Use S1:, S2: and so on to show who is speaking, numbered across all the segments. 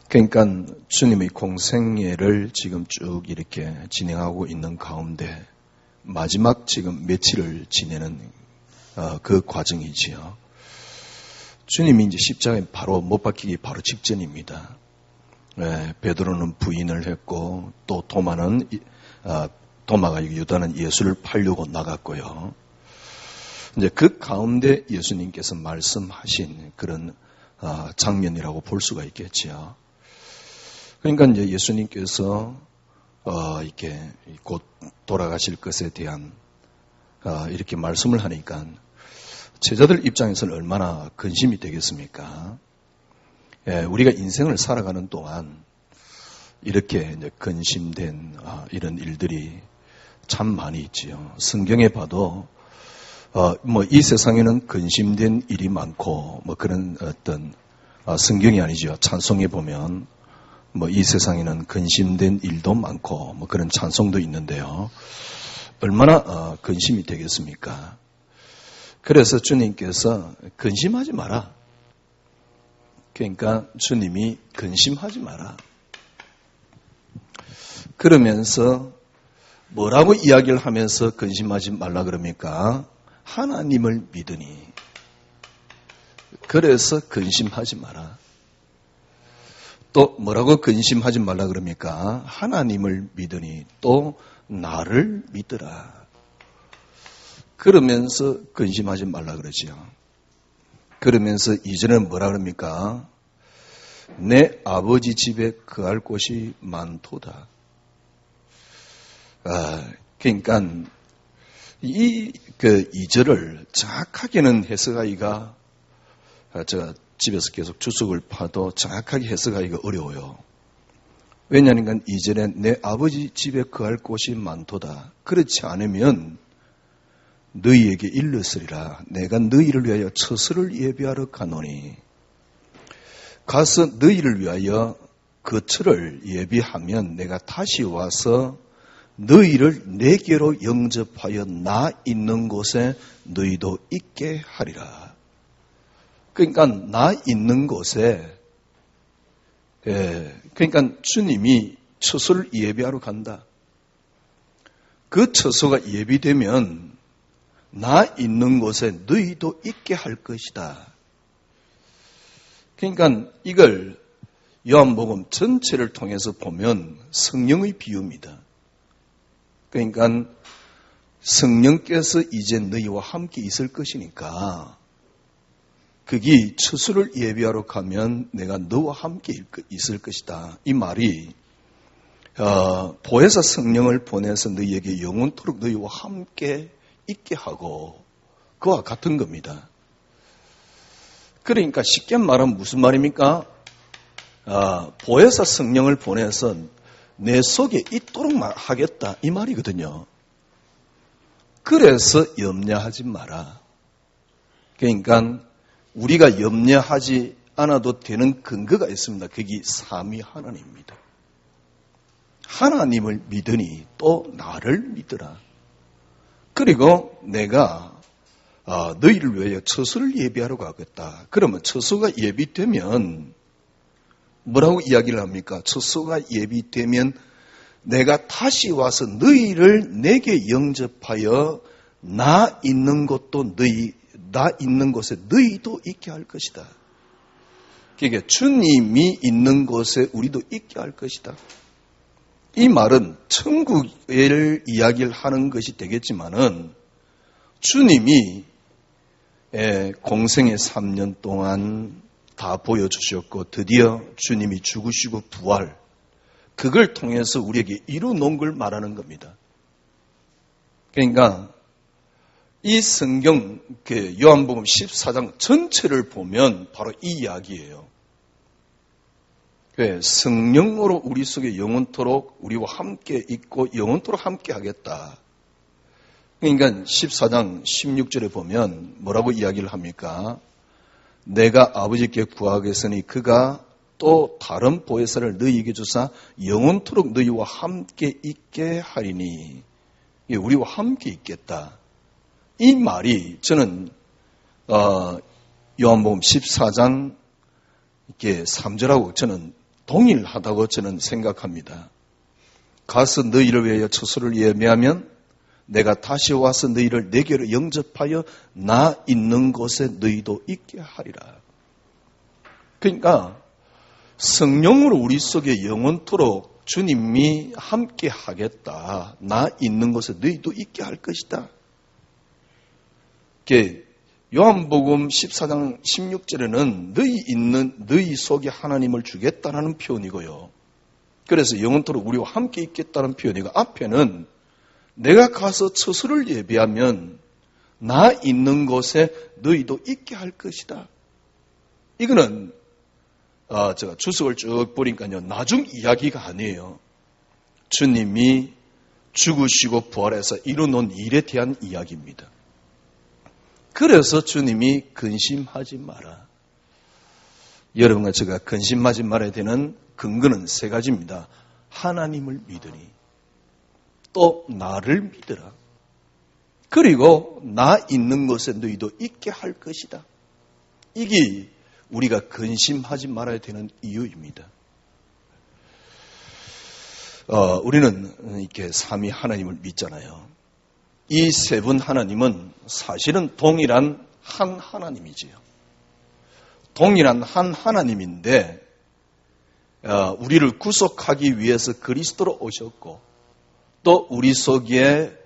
S1: 그러니까 주님의 공생애를 지금 쭉 이렇게 진행하고 있는 가운데 마지막 지금 며칠을 지내는 그 과정이지요. 주님이 이제 십자가에 바로 못 박히기 바로 직전입니다. 베드로는 부인을 했고 또 도마가 유다는 예수를 팔려고 나갔고요. 이제 그 가운데 예수님께서 말씀하신 그런 장면이라고 볼 수가 있겠지요. 그러니까 이제 예수님께서 이렇게 곧 돌아가실 것에 대한 이렇게 말씀을 하니까 제자들 입장에서는 얼마나 근심이 되겠습니까? 우리가 인생을 살아가는 동안 이렇게 이제 근심된 이런 일들이 참 많이 있지요. 성경에 봐도 이 세상에는 근심된 일이 많고 그런 어떤 성경이 아니죠. 찬송에 보면 이 세상에는 근심된 일도 많고 그런 찬송도 있는데요. 얼마나 근심이 되겠습니까? 그래서 주님께서 근심하지 마라. 그러니까 주님이 근심하지 마라. 그러면서 뭐라고 이야기를 하면서 근심하지 말라 그럽니까? 하나님을 믿으니. 그래서 근심하지 마라. 또 뭐라고 근심하지 말라 그럽니까? 하나님을 믿으니 또 나를 믿으라. 그러면서 근심하지 말라 그러지요. 그러면서 이전에는 뭐라 그럽니까? 내 아버지 집에 거할 곳이 많도다. 그러니까 이 2절을 정확하게는 해석하기가 제가 집에서 계속 주석을 파도 정확하게 해석하기가 어려워요. 왜냐하면 2절에 내 아버지 집에 거할 곳이 많도다. 그렇지 않으면 너희에게 일렀으리라. 내가 너희를 위하여 처소를 예비하러 가노니 가서 너희를 위하여 거처를 예비하면 내가 다시 와서 너희를 내게로 영접하여 나 있는 곳에 너희도 있게 하리라. 그러니까 나 있는 곳에 그러니까 주님이 처소를 예비하러 간다. 그 처소가 예비되면 나 있는 곳에 너희도 있게 할 것이다. 그러니까 이걸 요한복음 전체를 통해서 보면 성령의 비유입니다. 그러니까 성령께서 이제 너희와 함께 있을 것이니까 그게 처소를 예비하러 가면 내가 너와 함께 있을 것이다. 이 말이 보혜사 성령을 보내서 너희에게 영원토록 너희와 함께 있게 하고 그와 같은 겁니다. 그러니까 쉽게 말하면 무슨 말입니까? 보혜사 성령을 보내서 내 속에 있도록 하겠다 이 말이거든요. 그래서 염려하지 마라. 그러니까 우리가 염려하지 않아도 되는 근거가 있습니다. 그게 삼위 하나님입니다. 하나님을 믿으니 또 나를 믿으라. 그리고 내가 너희를 위하여 처소를 예비하러 가겠다. 그러면 처소가 예비되면 뭐라고 이야기를 합니까? 처소가 예비되면 내가 다시 와서 너희를 내게 영접하여 나 있는 곳에 너희도 있게 할 것이다. 그러니까 주님이 있는 곳에 우리도 있게 할 것이다. 이 말은 천국을 이야기를 하는 것이 되겠지만은 주님이 공생의 3년 동안 다 보여주셨고 드디어 주님이 죽으시고 부활 그걸 통해서 우리에게 이루어놓은 걸 말하는 겁니다. 그러니까 이 성경 요한복음 14장 전체를 보면 바로 이 이야기예요. 성령으로 우리 속에 영원토록 우리와 함께 있고 영원토록 함께 하겠다. 그러니까 14장 16절에 보면 뭐라고 이야기를 합니까? 내가 아버지께 구하겠으니 그가 또 다른 보혜사를 너희에게 주사 영원토록 너희와 함께 있게 하리니 우리와 함께 있겠다. 이 말이 저는 요한복음 14장 이게 3절하고 저는 동일하다고 저는 생각합니다. 가서 너희를 위하여 처소를 예매하면 내가 다시 와서 너희를 내게로 영접하여 나 있는 곳에 너희도 있게 하리라. 그러니까 성령으로 우리 속에 영원토록 주님이 함께 하겠다. 나 있는 곳에 너희도 있게 할 것이다. 요한복음 14장 16절에는 너희 속에 하나님을 주겠다라는 표현이고요. 그래서 영원토록 우리와 함께 있겠다는 표현이고, 앞에는 내가 가서 처소를 예비하면 나 있는 곳에 너희도 있게 할 것이다. 이거는 제가 주석을 쭉 보니까요, 나중 이야기가 아니에요. 주님이 죽으시고 부활해서 이루놓은 일에 대한 이야기입니다. 그래서 주님이 근심하지 마라. 여러분과 제가 근심하지 말아야 되는 근거는 세 가지입니다. 하나님을 믿으니, 또 나를 믿으라. 그리고 나 있는 곳에 너희도 있게 할 것이다. 이게 우리가 근심하지 말아야 되는 이유입니다. 우리는 이렇게 삼위 하나님을 믿잖아요. 이 세 분 하나님은 사실은 동일한 한 하나님이지요. 동일한 한 하나님인데 우리를 구속하기 위해서 그리스도로 오셨고, 또 우리 속에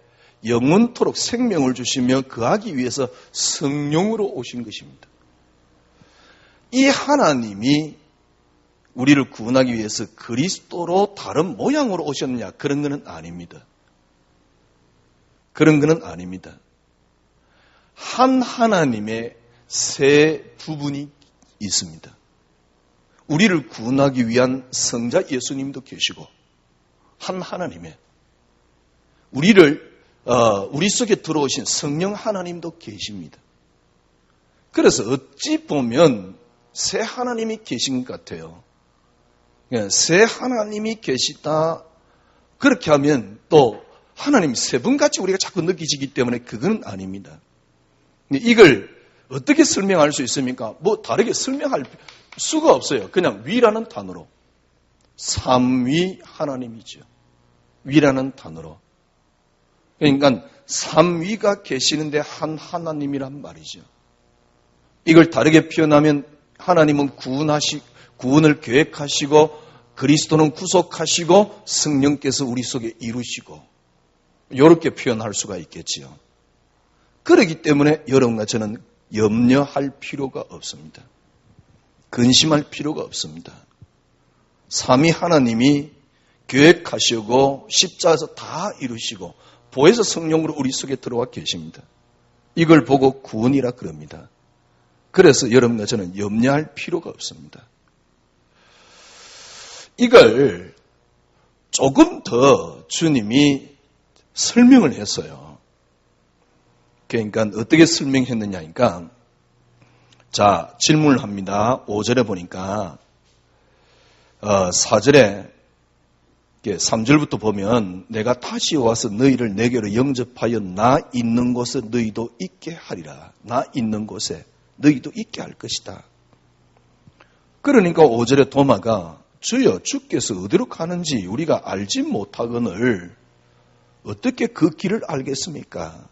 S1: 영원토록 생명을 주시며 거하기 위해서 성령으로 오신 것입니다. 이 하나님이 우리를 구원하기 위해서 그리스도로 다른 모양으로 오셨느냐, 그런 것은 아닙니다. 그런 것은 아닙니다. 한 하나님의 세 부분이 있습니다. 우리를 구원하기 위한 성자 예수님도 계시고, 한 하나님의 우리 속에 들어오신 성령 하나님도 계십니다. 그래서 어찌 보면 세 하나님이 계신 것 같아요. 세 하나님이 계시다. 그렇게 하면 또 하나님 세 분같이 우리가 자꾸 느끼시기 때문에 그건 아닙니다. 이걸 어떻게 설명할 수 있습니까? 뭐 다르게 설명할 수가 없어요. 그냥 위라는 단어로. 삼위 하나님이죠. 위라는 단어로. 그러니까 삼위가 계시는데 한 하나님이란 말이죠. 이걸 다르게 표현하면 하나님은 구원을 계획하시고, 그리스도는 구속하시고, 성령께서 우리 속에 이루시고, 이렇게 표현할 수가 있겠지요. 그렇기 때문에 여러분과 저는 염려할 필요가 없습니다. 근심할 필요가 없습니다. 삼위 하나님이 계획하시고 십자가에서 다 이루시고 보혜사 성령으로 우리 속에 들어와 계십니다. 이걸 보고 구원이라 그럽니다. 그래서 여러분과 저는 염려할 필요가 없습니다. 이걸 조금 더 주님이 설명을 했어요. 그러니까 어떻게 설명했느냐니까, 자, 질문을 합니다. 5절에 보니까 4절에 3절부터 보면 내가 다시 와서 너희를 내게로 영접하여 나 있는 곳에 너희도 있게 하리라. 나 있는 곳에 너희도 있게 할 것이다. 그러니까 5절에 도마가 주여 주께서 어디로 가는지 우리가 알지 못하거늘 어떻게 그 길을 알겠습니까?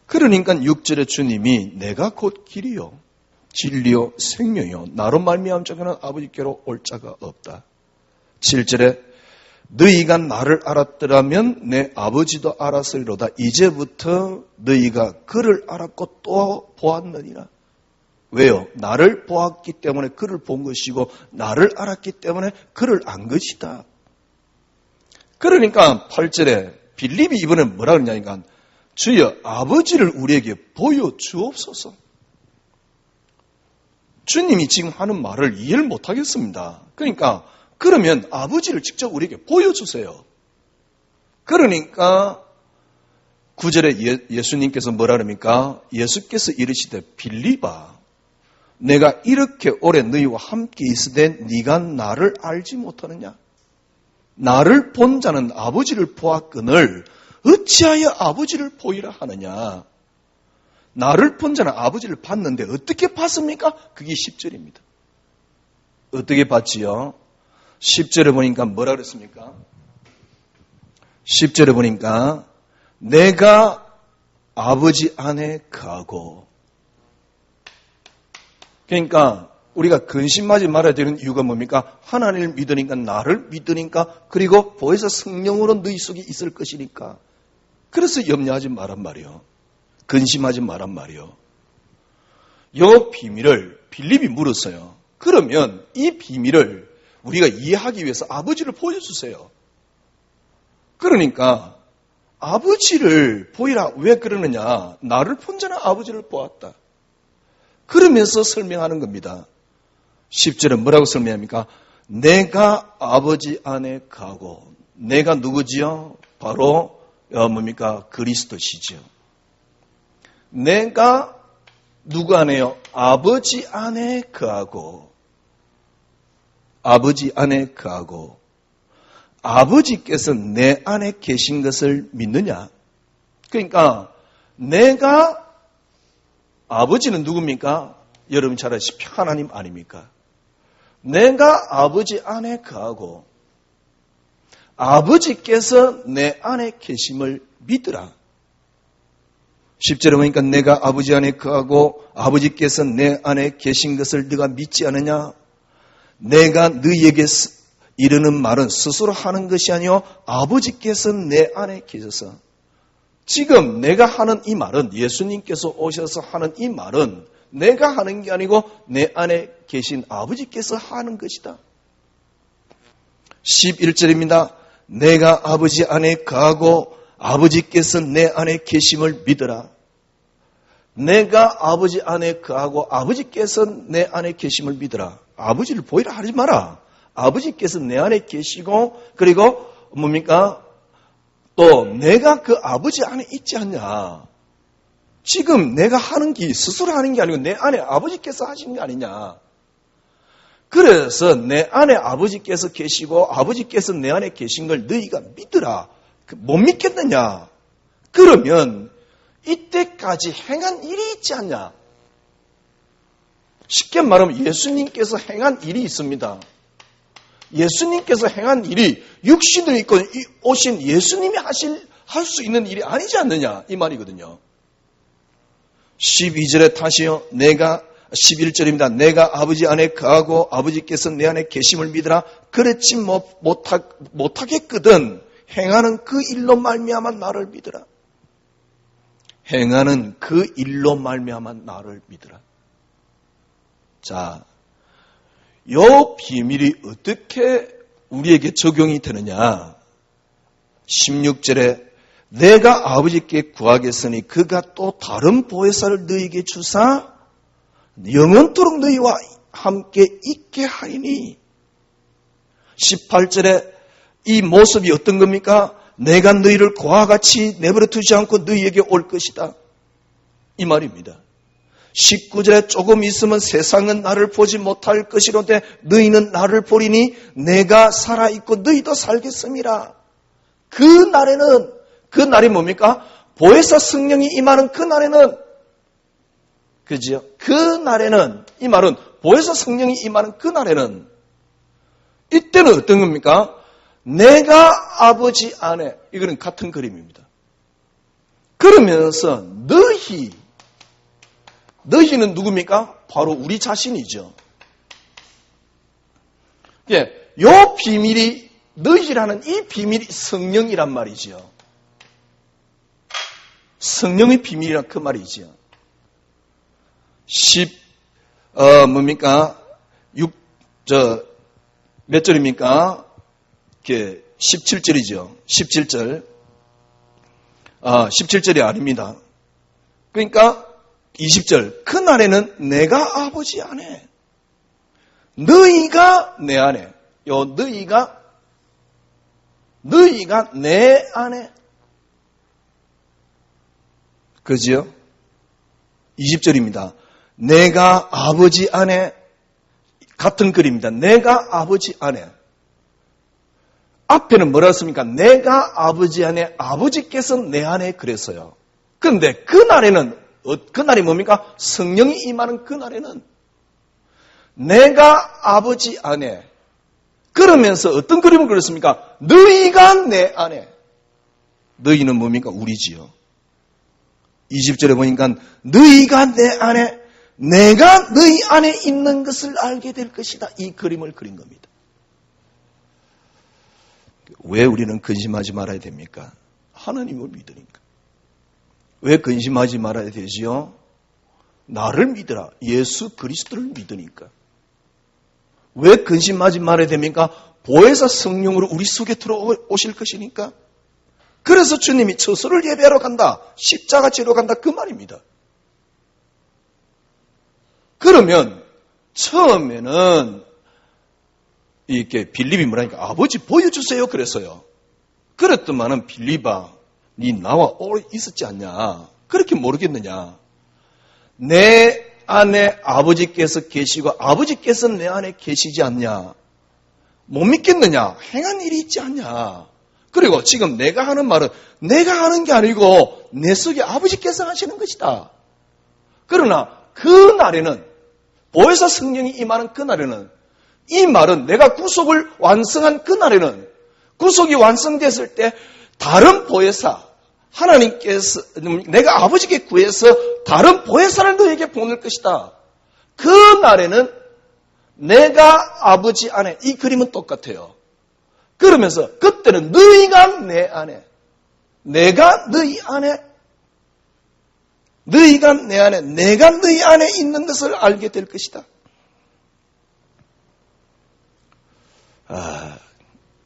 S1: 그러니까 6절에 주님이 내가 곧 길이요 진리요 생명이요 나로 말미암은 자는 아버지께로 올 자가 없다. 7절에 너희가 나를 알았더라면 내 아버지도 알았으리로다. 이제부터 너희가 그를 알았고 또 보았느니라. 왜요? 나를 보았기 때문에 그를 본 것이고 나를 알았기 때문에 그를 안 것이다. 그러니까 8절에 빌립이 이번에 뭐라 그러냐니까 주여 아버지를 우리에게 보여주옵소서. 주님이 지금 하는 말을 이해를 못하겠습니다. 그러니까 그러면 아버지를 직접 우리에게 보여주세요. 그러니까 9절에 예수님께서 뭐라 그럽니까? 예수께서 이르시되 빌립아 내가 이렇게 오래 너희와 함께 있으되 네가 나를 알지 못하느냐? 나를 본 자는 아버지를 보았거늘 어찌하여 아버지를 보이라 하느냐? 나를 본 자는 아버지를 봤는데 어떻게 봤습니까? 그게 10절입니다. 어떻게 받지요? 10절에 보니까 뭐라 그랬습니까? 10절에 보니까 내가 아버지 안에 거하고. 그러니까 우리가 근심하지 말아야 되는 이유가 뭡니까? 하나님을 믿으니까, 나를 믿으니까, 그리고 보혜사 성령으로 너희 속에 있을 것이니까. 그래서 염려하지 말란 말이요. 근심하지 말란 말이요. 이 비밀을 빌립이 물었어요. 그러면 이 비밀을 우리가 이해하기 위해서 아버지를 보여주세요. 그러니까 아버지를 보이라. 왜 그러느냐? 나를 본전한 아버지를 보았다. 그러면서 설명하는 겁니다. 10절에 뭐라고 설명합니까? 내가 아버지 안에 가고. 내가 누구지요? 바로 뭡니까? 그리스도시죠. 내가 누구 안에요? 아버지 안에 거하고. 아버지 안에 거하고. 아버지께서 내 안에 계신 것을 믿느냐? 그러니까 내가, 아버지는 누굽니까? 여러분 잘 아시피 하나님 아닙니까? 내가 아버지 안에 거하고 아버지께서 내 안에 계심을 믿으라. 10절에 보니까 내가 아버지 안에 거하고 아버지께서 내 안에 계신 것을 네가 믿지 않느냐? 내가 너희에게 이르는 말은 스스로 하는 것이 아니요 아버지께서 내 안에 계셔서. 지금 내가 하는 이 말은, 예수님께서 오셔서 하는 이 말은 내가 하는 게 아니고 내 안에 계신 아버지께서 하는 것이다. 11절입니다. 내가 아버지 안에 거하고 아버지께서 내 안에 계심을 믿어라. 내가 아버지 안에 거하고 아버지께서 내 안에 계심을 믿어라. 아버지를 보이라 하지 마라. 아버지께서 내 안에 계시고, 그리고 뭡니까? 또 내가 그 아버지 안에 있지 않냐. 지금 내가 하는 게 스스로 하는 게 아니고 내 안에 아버지께서 하신 게 아니냐. 그래서 내 안에 아버지께서 계시고 아버지께서 내 안에 계신 걸 너희가 믿으라. 못 믿겠느냐? 그러면 이때까지 행한 일이 있지 않냐? 쉽게 말하면 예수님께서 행한 일이 있습니다. 예수님께서 행한 일이 육신을 입고 오신 예수님이 할 수 있는 일이 아니지 않느냐, 이 말이거든요. 12절에 다시요. 11절입니다. 내가 아버지 안에 거하고 아버지께서 내 안에 계심을 믿으라. 그렇지 못하겠거든 행하는 그 일로 말미암아 나를 믿으라. 행하는 그 일로 말미암아 나를 믿으라. 자, 요 비밀이 어떻게 우리에게 적용이 되느냐? 16절에 내가 아버지께 구하겠으니 그가 또 다른 보혜사를 너희에게 주사 영원토록 너희와 함께 있게 하리니. 18절에 이 모습이 어떤 겁니까? 내가 너희를 고와 같이 내버려 두지 않고 너희에게 올 것이다. 이 말입니다. 19절에 조금 있으면 세상은 나를 보지 못할 것이로되 너희는 나를 보리니 내가 살아있고 너희도 살겠음이라. 그 날이 뭡니까? 보혜사 성령이 임하는 그 날에는, 그죠? 그 날에는, 이 말은 보혜사 성령이 임하는 그 날에는, 이때는 어떤 겁니까? 내가 아버지 안에, 이거는 같은 그림입니다. 그러면서 너희는 누굽니까? 바로 우리 자신이죠. 요 비밀이, 너희라는 이 비밀이 성령이란 말이죠. 성령의 비밀이란 그 말이죠. 몇 절입니까? 17절이죠. 17절. 17절이 아닙니다. 그러니까 20절. 그날에는 내가 아버지 안에, 너희가 내 안에, 요 너희가 내 안에. 그죠? 20절입니다. 내가 아버지 안에, 같은 글입니다. 내가 아버지 안에. 앞에는 뭐라 했습니까? 내가 아버지 안에, 아버지께서 내 안에 그랬어요. 그런데 그날에는, 그날이 뭡니까? 성령이 임하는 그날에는 내가 아버지 안에. 그러면서 어떤 그림을 그렸습니까? 너희가 내 안에. 너희는 뭡니까? 우리지요. 20절에 보니까 너희가 내 안에, 내가 너희 안에 있는 것을 알게 될 것이다. 이 그림을 그린 겁니다. 왜 우리는 근심하지 말아야 됩니까? 하나님을 믿으니까. 왜 근심하지 말아야 되지요? 나를 믿으라. 예수 그리스도를 믿으니까. 왜 근심하지 말아야 됩니까? 보혜사 성령으로 우리 속에 들어오실 것이니까. 그래서 주님이 처소를 예배하러 간다. 십자가 지러 간다. 그 말입니다. 그러면 처음에는 이렇게 빌립이 뭐라니까 아버지 보여주세요 그랬어요. 그랬더만은 빌립아 니 나와 오래 있었지 않냐. 그렇게 모르겠느냐. 내 안에 아버지께서 계시고 아버지께서 내 안에 계시지 않냐. 못 믿겠느냐. 행한 일이 있지 않냐. 그리고 지금 내가 하는 말은 내가 하는 게 아니고 내 속에 아버지께서 하시는 것이다. 그러나 그 날에는 보혜사 성령이 임하는 그 날에는 이 말은 내가 구속을 완성한 그 날에는 구속이 완성됐을 때 다른 보혜사 하나님께서 내가 아버지께 구해서 다른 보혜사를 너에게 보낼 것이다. 그 날에는 내가 아버지 안에 이 그림은 똑같아요. 그러면서 그때는 너희가 내 안에 내가 너희 안에 너희가 내 안에 내가 너희 안에 있는 것을 알게 될 것이다.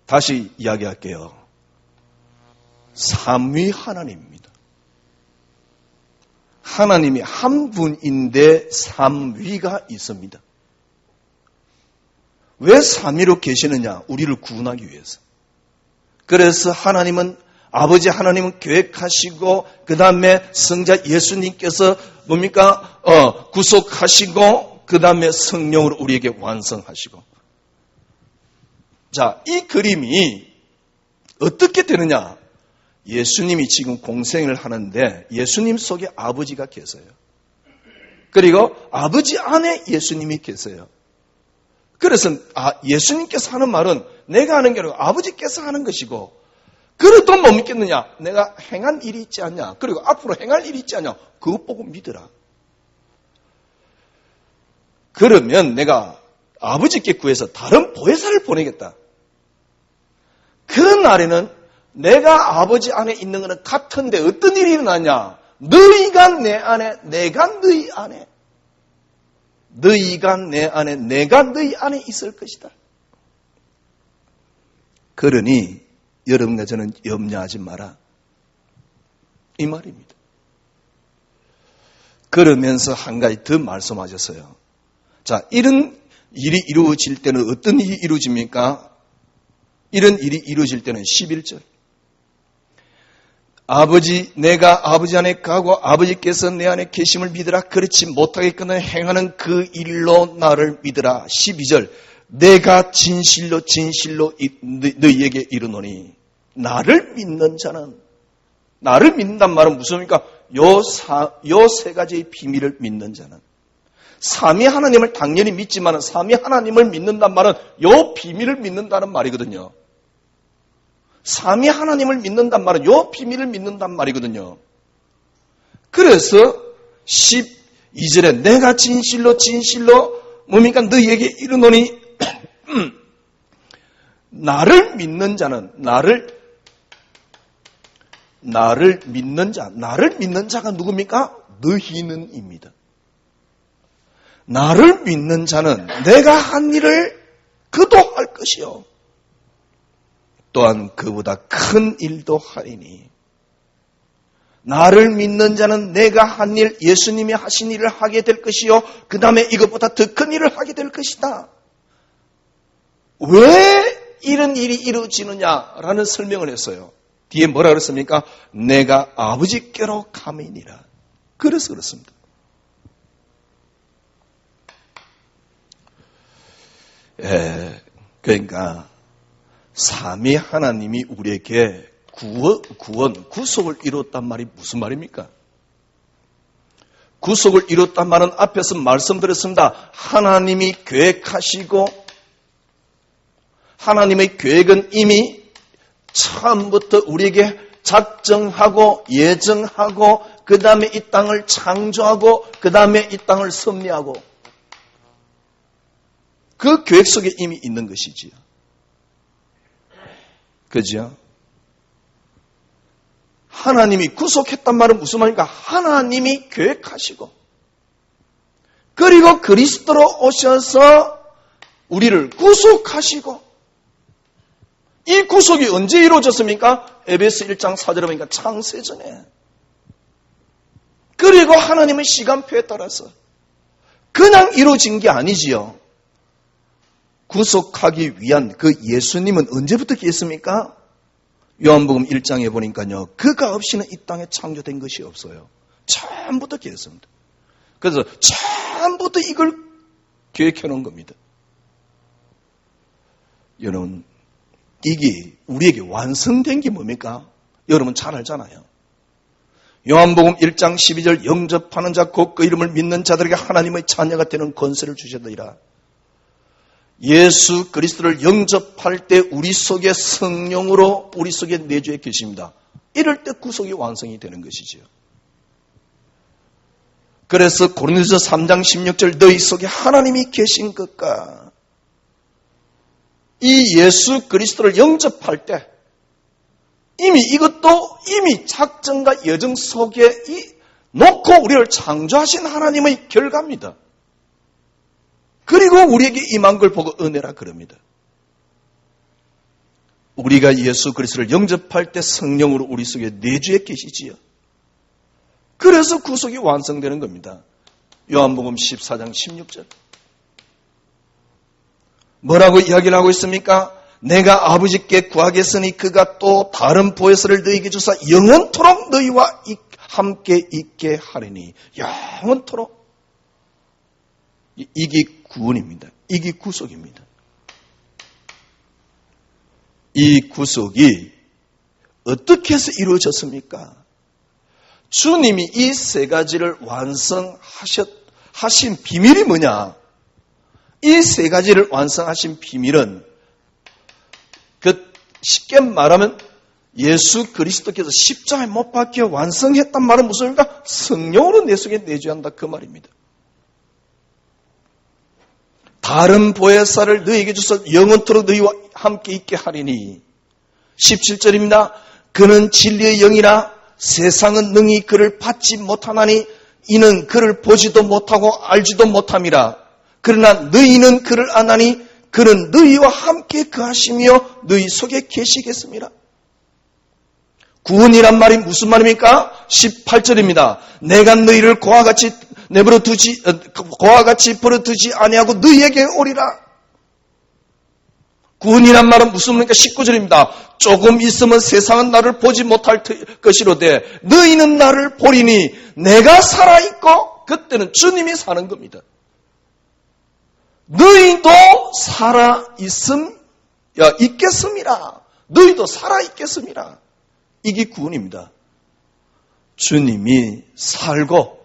S1: 다시 이야기할게요. 삼위 하나님입니다. 하나님이 한 분인데 삼위가 있습니다. 왜 삼위로 계시느냐? 우리를 구원하기 위해서. 그래서 하나님은 아버지 하나님은 계획하시고 그 다음에 성자 예수님께서 뭡니까? 구속하시고 그 다음에 성령으로 우리에게 완성하시고. 자, 이 그림이 어떻게 되느냐? 예수님이 지금 공생을 하는데 예수님 속에 아버지가 계세요. 그리고 아버지 안에 예수님이 계세요. 그래서 예수님께서 하는 말은 내가 하는 게 아니고 아버지께서 하는 것이고 그래도 못 믿겠느냐? 내가 행한 일이 있지 않냐? 그리고 앞으로 행할 일이 있지 않냐? 그것 보고 믿으라. 그러면 내가 아버지께 구해서 다른 보혜사를 보내겠다. 그 날에는 내가 아버지 안에 있는 것은 같은데 어떤 일이 일어나냐? 너희가 내 안에, 내가 너희 안에. 너희가 내 안에, 내가 너희 안에 있을 것이다. 그러니 여러분과 저는 염려하지 마라. 이 말입니다. 그러면서 한 가지 더 말씀하셨어요. 자, 이런 일이 이루어질 때는 어떤 일이 이루어집니까? 이런 일이 이루어질 때는 11절. 아버지, 내가 아버지 안에 가고 아버지께서 내 안에 계심을 믿으라. 그렇지 못하겠거든 행하는 그 일로 나를 믿으라. 12절. 내가 진실로 너희에게 이르노니 나를 믿는 자는 나를 믿는단 말은 무슨입니까? 요 세 가지의 비밀을 믿는 자는 삼위 하나님을 당연히 믿지만 삼위 하나님을 믿는단 말은 요 비밀을 믿는다는 말이거든요. 삼위 하나님을 믿는단 말은 요 비밀을 믿는단 말이거든요. 그래서 12절에 내가 진실로 뭡니까? 너희에게 이르노니 나를 믿는 자는 나를 믿는 자가 누굽니까? 너희는입니다. 나를 믿는 자는 내가 한 일을 그도 할 것이요 또한 그보다 큰 일도 하리니 나를 믿는 자는 내가 한 일, 예수님이 하신 일을 하게 될 것이요 그 다음에 이것보다 더 큰 일을 하게 될 것이다. 왜 이런 일이 이루어지느냐라는 설명을 했어요. 뒤에 뭐라 그랬습니까? 내가 아버지께로 감이니라. 그래서 그렇습니다. 그러니까 삼위 하나님이 우리에게 구속을 이뤘단 말이 무슨 말입니까? 구속을 이뤘단 말은 앞에서 말씀드렸습니다. 하나님이 계획하시고 하나님의 계획은 이미 처음부터 우리에게 작정하고 예정하고 그 다음에 이 땅을 창조하고 그 다음에 이 땅을 섭리하고 그 계획 속에 이미 있는 것이지요. 그죠? 하나님이 구속했단 말은 무슨 말입니까? 하나님이 계획하시고 그리고 그리스도로 오셔서 우리를 구속하시고 이 구속이 언제 이루어졌습니까? 에베소 1장 4절에 보니까 창세전에. 그리고 하나님의 시간표에 따라서 그냥 이루어진 게 아니지요. 구속하기 위한 그 예수님은 언제부터 계셨습니까? 요한복음 1장에 보니까요. 그가 없이는 이 땅에 창조된 것이 없어요. 처음부터 계셨습니다. 그래서 처음부터 이걸 계획해 놓은 겁니다. 여러분, 이게 우리에게 완성된 게 뭡니까? 여러분 잘 알잖아요. 요한복음 1장 12절 영접하는 자 곧 그 이름을 믿는 자들에게 하나님의 자녀가 되는 권세를 주셨느니라. 예수 그리스도를 영접할 때 우리 속에 성령으로 우리 속에 내주해 계십니다. 이럴 때 구속이 완성이 되는 것이지요. 그래서 고린도서 3장 16절 너희 속에 하나님이 계신 것과 이 예수 그리스도를 영접할 때 이미 이것도 이미 작정과 여정 속에 놓고 우리를 창조하신 하나님의 결과입니다. 그리고 우리에게 임한 걸 보고 은혜라 그럽니다. 우리가 예수 그리스도를 영접할 때 성령으로 우리 속에 내주해 계시지요. 그래서 구속이 완성되는 겁니다. 요한복음 14장 16절. 뭐라고 이야기를 하고 있습니까? 내가 아버지께 구하겠으니 그가 또 다른 보혜사를 너희에게 주사 영원토록 너희와 함께 있게 하리니. 영원토록. 이게 구원입니다. 이게 구속입니다. 이 구속이 어떻게 해서 이루어졌습니까? 주님이 이 세 가지를 완성하신 비밀이 뭐냐? 이 세 가지를 완성하신 비밀은 쉽게 말하면 예수 그리스도께서 십자가에 못 박혀 완성했단 말은 무슨 말입니까? 성령으로 내 속에 내주야 한다 그 말입니다. 다른 보혜사를 너희에게 주서 영원토록 너희와 함께 있게 하리니 17절입니다. 그는 진리의 영이라 세상은 능히 그를 받지 못하나니 이는 그를 보지도 못하고 알지도 못함이라. 그러나 너희는 그를 아나니 그는 너희와 함께 거하시며 너희 속에 계시겠습니다. 구원이란 말이 무슨 말입니까? 18절입니다. 내가 너희를 고와 같이 버려두지 아니하고 너희에게 오리라. 구원이란 말은 무슨 말입니까? 19절입니다. 조금 있으면 세상은 나를 보지 못할 것이로되 너희는 나를 보리니 내가 살아있고 그때는 주님이 사는 겁니다. 너희도 있겠습니다. 너희도 살아있겠습니다. 이게 구원입니다. 주님이 살고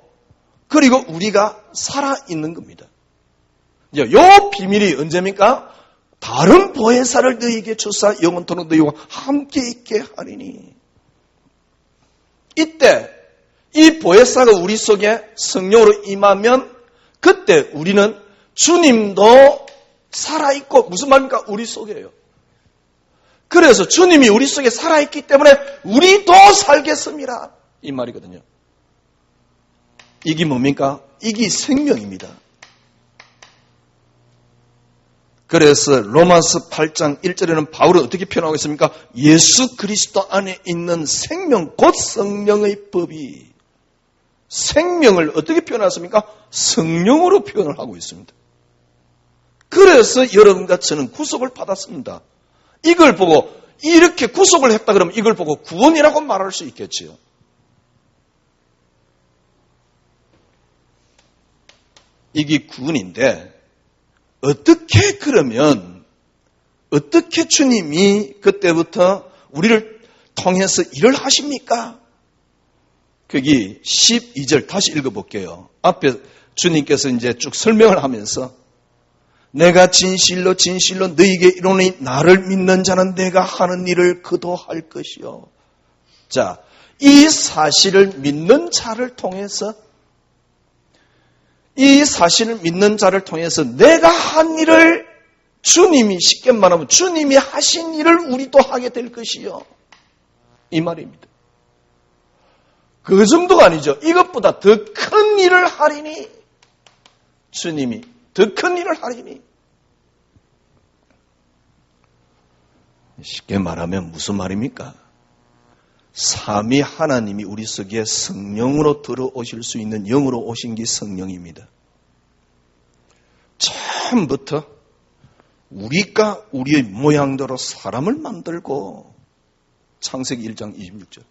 S1: 그리고 우리가 살아있는 겁니다. 이 비밀이 언제입니까? 다른 보혜사를 너희에게 주사 영원토록 너희와 함께 있게 하리니. 이때 이 보혜사가 우리 속에 성령으로 임하면 그때 우리는 주님도 살아있고 무슨 말입니까? 우리 속에요. 그래서 주님이 우리 속에 살아있기 때문에 우리도 살겠습니다. 이 말이거든요. 이게 뭡니까? 이게 생명입니다. 그래서 로마서 8장 1절에는 바울은 어떻게 표현하고 있습니까? 예수 그리스도 안에 있는 생명 곧 성령의 법이 생명을 어떻게 표현했습니까? 성령으로 표현을 하고 있습니다. 그래서 여러분과 저는 구속을 받았습니다. 이걸 보고 이렇게 구속을 했다 그러면 이걸 보고 구원이라고 말할 수 있겠지요. 이게 구원인데 어떻게 그러면 어떻게 주님이 그때부터 우리를 통해서 일을 하십니까? 거기 12절 다시 읽어볼게요. 앞에 주님께서 이제 쭉 설명을 하면서 내가 진실로 진실로 너희에게 이르노니 나를 믿는 자는 내가 하는 일을 그도 할 것이요. 자, 이 사실을 믿는 자를 통해서 내가 한 일을 주님이, 쉽게 말하면 주님이 하신 일을 우리도 하게 될 것이요. 이 말입니다. 그 정도가 아니죠. 이것보다 더 큰 일을 하리니, 주님이 더 큰 일을 하리니. 쉽게 말하면 무슨 말입니까? 삼위 하나님이 우리 속에 성령으로 들어오실 수 있는 영으로 오신 게 성령입니다. 처음부터 우리가 우리의 모양대로 사람을 만들고, 창세기 1장 26절.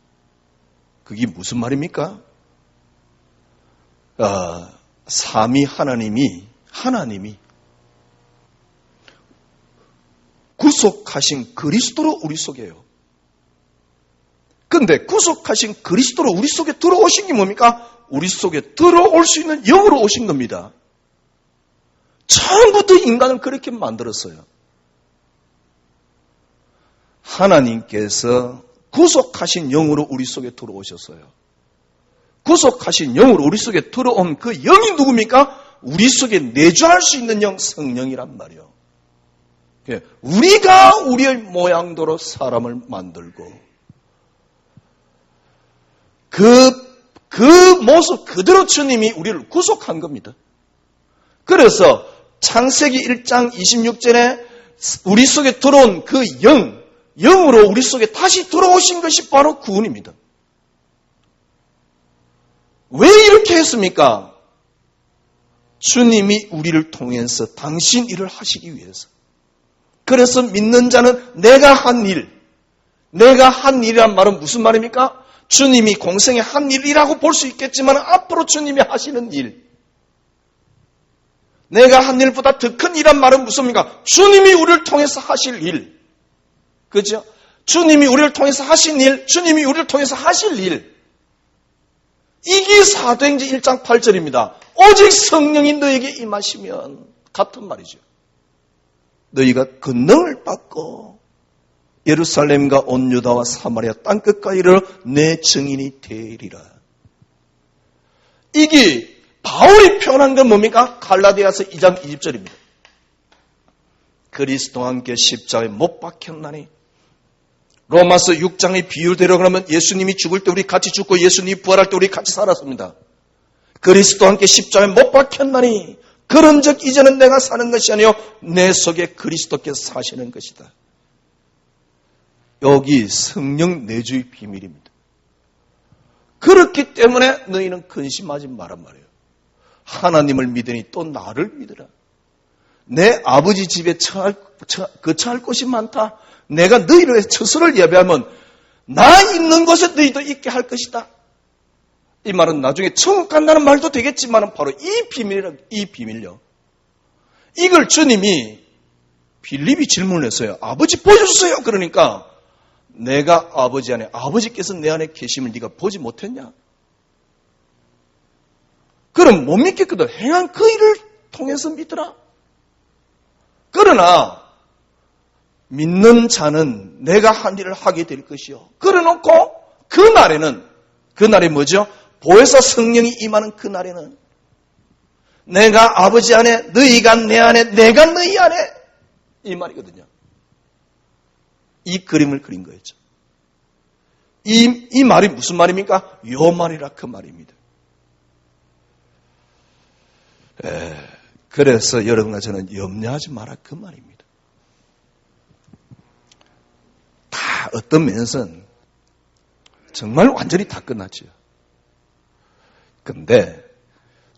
S1: 그게 무슨 말입니까? 삼위 하나님이 구속하신 그리스도로 우리 속에요. 근데 구속하신 그리스도로 우리 속에 들어오신 게 뭡니까? 우리 속에 들어올 수 있는 영으로 오신 겁니다. 처음부터 인간을 그렇게 만들었어요. 하나님께서 구속하신 영으로 우리 속에 들어오셨어요. 구속하신 영으로 우리 속에 들어온 그 영이 누굽니까? 우리 속에 내주할 수 있는 영, 성령이란 말이에요. 우리가 우리의 모양대로 사람을 만들고 그 모습 그대로 주님이 우리를 구속한 겁니다. 그래서 창세기 1장 26절에 우리 속에 들어온 그 영으로 우리 속에 다시 들어오신 것이 바로 구원입니다. 왜 이렇게 했습니까? 주님이 우리를 통해서 당신 일을 하시기 위해서. 그래서 믿는 자는 내가 한 일이란 말은 무슨 말입니까? 주님이 공생에 한 일이라고 볼 수 있겠지만 앞으로 주님이 하시는 일. 내가 한 일보다 더 큰 일이란 말은 무슨입니까? 주님이 우리를 통해서 하실 일. 그죠? 주님이 우리를 통해서 하신 일, 주님이 우리를 통해서 하실 일. 이게 사도행전 1장 8절입니다. 오직 성령이 너에게 임하시면, 같은 말이죠. 너희가 권능을 받고 예루살렘과 온 유다와 사마리아 땅끝까지 이르러 내 증인이 되리라. 이게 바울이 표현한 건 뭡니까? 갈라디아서 2장 20절입니다. 그리스도와 함께 십자가에 못 박혔나니. 로마서 6장의 비유대로 그러면 예수님이 죽을 때 우리 같이 죽고 예수님이 부활할 때 우리 같이 살았습니다. 그리스도와 함께 십자가에 못 박혔나니 그런즉 이제는 내가 사는 것이 아니요 내 속에 그리스도께서 사시는 것이다. 여기 성령 내주의 비밀입니다. 그렇기 때문에 너희는 근심하지 말란 말이에요. 하나님을 믿으니 또 나를 믿으라. 내 아버지 집에 거처할 곳이 많다. 내가 너희를 위해 처소를 예배하면 나 있는 곳에 너희도 있게 할 것이다. 이 말은 나중에 천국 간다는 말도 되겠지만 바로 이 비밀요. 이걸 주님이 빌립이 질문을 했어요. 아버지 보여주세요. 그러니까 내가 아버지 안에, 아버지께서 내 안에 계심을 네가 보지 못했냐? 그럼 못 믿겠거든. 행한 그 일을 통해서 믿으라. 그러나 믿는 자는 내가 한 일을 하게 될 것이요. 그래놓고 그날이 뭐죠? 보혜사 성령이 임하는 그날에는 내가 아버지 안에, 너희가 내 안에, 내가 너희 안에, 이 말이거든요. 이 그림을 그린 거였죠. 이 말이 무슨 말입니까? 요 말이라 그 말입니다. 그래서 여러분과 저는 염려하지 마라 그 말입니다. 다 어떤 면에서는 정말 완전히 다 끝났죠. 근데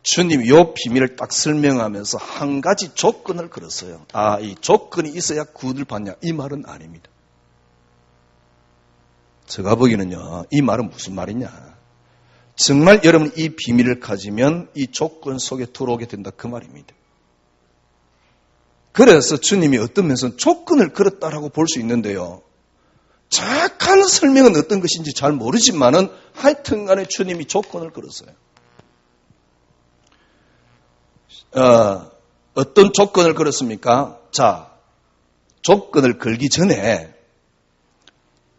S1: 주님이 이 비밀을 딱 설명하면서 한 가지 조건을 걸었어요. 이 조건이 있어야 구원을 받냐? 이 말은 아닙니다. 제가 보기에는요, 이 말은 무슨 말이냐? 정말 여러분 이 비밀을 가지면 이 조건 속에 들어오게 된다 그 말입니다. 그래서 주님이 어떤 면에서는 조건을 걸었다라고 볼 수 있는데요. 정확한 설명은 어떤 것인지 잘 모르지만은 하여튼 간에 주님이 조건을 걸었어요. 어떤 조건을 걸었습니까? 자, 조건을 걸기 전에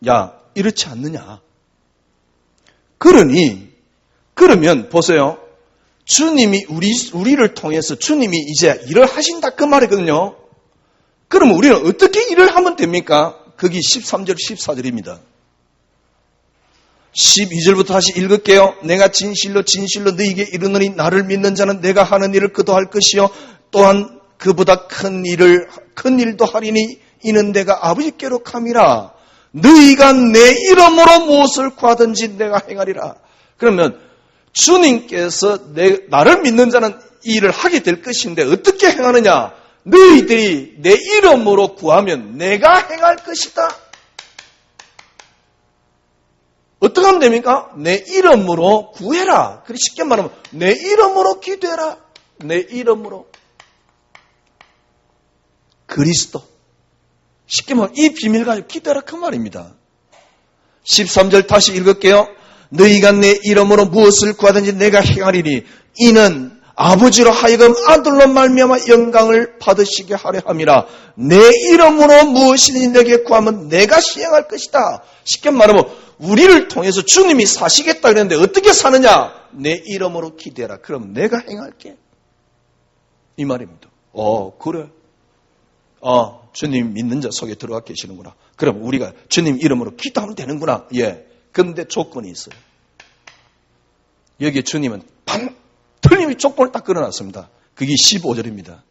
S1: 야, 이렇지 않느냐? 그러면 보세요. 주님이 우리를 통해서 주님이 이제 일을 하신다 그 말이거든요. 그러면 우리는 어떻게 일을 하면 됩니까? 거기 13절, 14절입니다. 12절부터 다시 읽을게요. 내가 진실로 너희에게 이르노니 나를 믿는 자는 내가 하는 일을 그도 할 것이요 또한 그보다 큰 일도 하리니 이는 내가 아버지께로 감이라. 너희가 내 이름으로 무엇을 구하든지 내가 행하리라. 그러면 주님께서 나를 믿는 자는 이 일을 하게 될 것인데 어떻게 행하느냐? 너희들이 내 이름으로 구하면 내가 행할 것이다. 어떻게 하면 됩니까? 내 이름으로 구해라. 그렇게 쉽게 말하면 내 이름으로 기도해라. 내 이름으로. 그리스도. 쉽게 말하면 이 비밀 가지고 기도해라 그 말입니다. 13절 다시 읽을게요. 너희가 내 이름으로 무엇을 구하든지 내가 행하리니 이는 아버지로 하여금 아들로 말미암아 영광을 받으시게 하려 함이라. 내 이름으로 무엇이든지 내게 구하면 내가 시행할 것이다. 쉽게 말하면 우리를 통해서 주님이 사시겠다 그랬는데 어떻게 사느냐? 내 이름으로 기대라. 그럼 내가 행할게. 이 말입니다. 그래. 주님 믿는 자 속에 들어가 계시는구나. 그럼 우리가 주님 이름으로 기도하면 되는구나. 예. 그런데 조건이 있어요. 여기에 주님은 틀림이 조건을 딱 걸어놨습니다. 그게 15절입니다.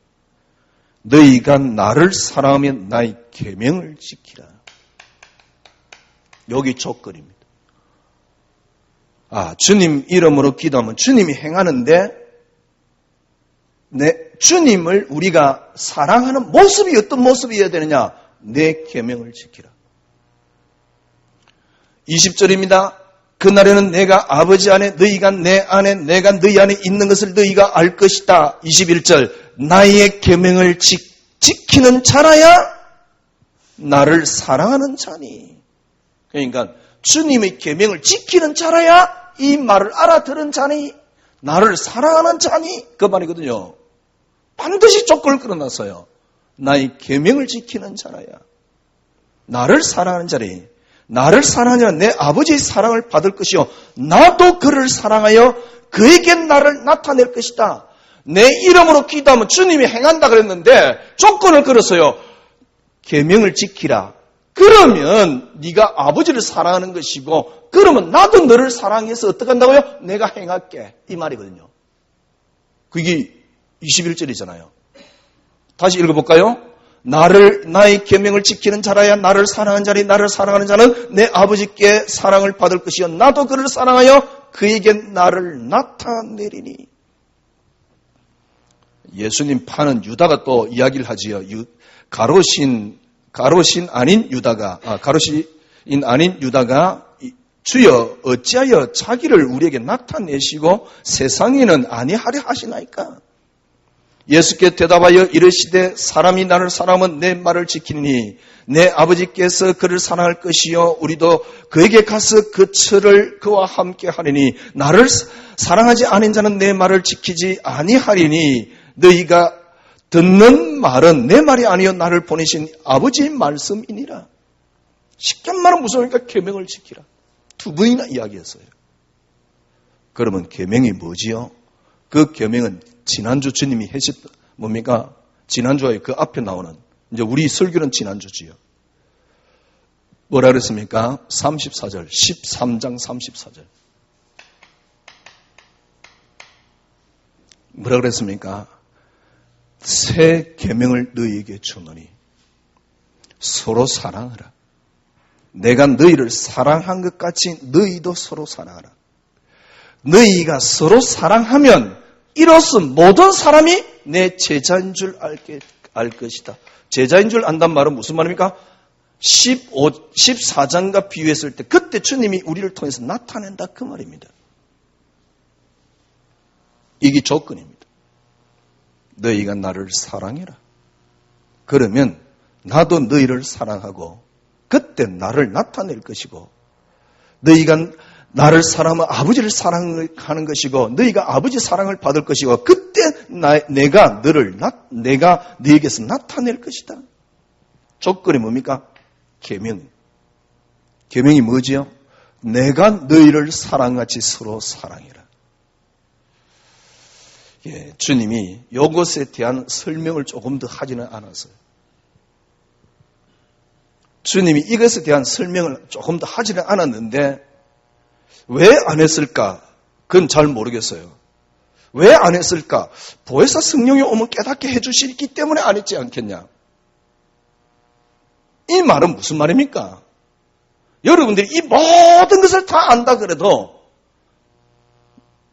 S1: 너희가 나를 사랑하면 나의 계명을 지키라. 여기 조건입니다. 주님 이름으로 기도하면 주님이 행하는데 주님을 우리가 사랑하는 모습이 어떤 모습이어야 되느냐? 내 계명을 지키라. 20절입니다. 그날에는 내가 아버지 안에 너희가 내 안에 내가 너희 안에 있는 것을 너희가 알 것이다. 21절 나의 계명을 지키는 자라야 나를 사랑하는 자니. 그러니까 주님의 계명을 지키는 자라야 이 말을 알아들은 자니 나를 사랑하는 자니 그 말이거든요. 반드시 조건을 끌어놨어요. 나의 계명을 지키는 자라야 나를 사랑하는 자니 나를 사랑하냐 내 아버지의 사랑을 받을 것이요 나도 그를 사랑하여 그에게 나를 나타낼 것이다. 내 이름으로 기도하면 주님이 행한다 그랬는데 조건을 걸었어요. 계명을 지키라. 그러면 네가 아버지를 사랑하는 것이고 그러면 나도 너를 사랑해서 어떻게 한다고요? 내가 행할게. 이 말이거든요. 그게 21절이잖아요. 다시 읽어볼까요? 나의 계명을 지키는 자라야 나를 사랑하는 자니 나를 사랑하는 자는 내 아버지께 사랑을 받을 것이요 나도 그를 사랑하여 그에게 나를 나타내리니. 예수님 파는 유다가 또 이야기를 하지요. 가롯인 아닌 유다가 주여 어찌하여 자기를 우리에게 나타내시고 세상에는 아니하려 하시나이까? 예수께 대답하여 이르시되 사람이 나를 사랑하면 내 말을 지키니 내 아버지께서 그를 사랑할 것이요 우리도 그에게 가서 그 철을 그와 함께 하리니 나를 사랑하지 않은 자는 내 말을 지키지 아니하리니 너희가 듣는 말은 내 말이 아니요 나를 보내신 아버지의 말씀이니라. 쉽게 말하면 무서우니까 계명을 지키라. 두 번이나 이야기했어요. 그러면 계명이 뭐지요? 그 계명은 지난주 주님이 하셨던 뭡니까? 지난주에 그 앞에 나오는 이제 우리 설교는 지난주지요. 뭐라 그랬습니까? 34절 13장 34절 뭐라 그랬습니까? 새 계명을 너희에게 주노니 서로 사랑하라. 내가 너희를 사랑한 것 같이 너희도 서로 사랑하라. 너희가 서로 사랑하면 이로써 모든 사람이 내 제자인 줄 알 것이다. 제자인 줄 안단 말은 무슨 말입니까? 14장과 비유했을 때 그때 주님이 우리를 통해서 나타낸다 그 말입니다. 이게 조건입니다. 너희가 나를 사랑해라. 그러면 나도 너희를 사랑하고 그때 나를 나타낼 것이고 너희가 나를 사랑하면 아버지를 사랑하는 것이고 너희가 아버지 사랑을 받을 것이고 그때 내가 너에게서 나타낼 것이다. 조건이 뭡니까? 계명. 계명이 뭐지요? 내가 너희를 사랑같이 서로 사랑해라. 예, 주님이 이것에 대한 설명을 조금 더 하지는 않았어요. 주님이 이것에 대한 설명을 조금 더 하지는 않았는데 왜 안 했을까? 그건 잘 모르겠어요. 왜 안 했을까? 보혜사 성령이 오면 깨닫게 해주시기 때문에 안 했지 않겠냐? 이 말은 무슨 말입니까? 여러분들이 이 모든 것을 다 안다 그래도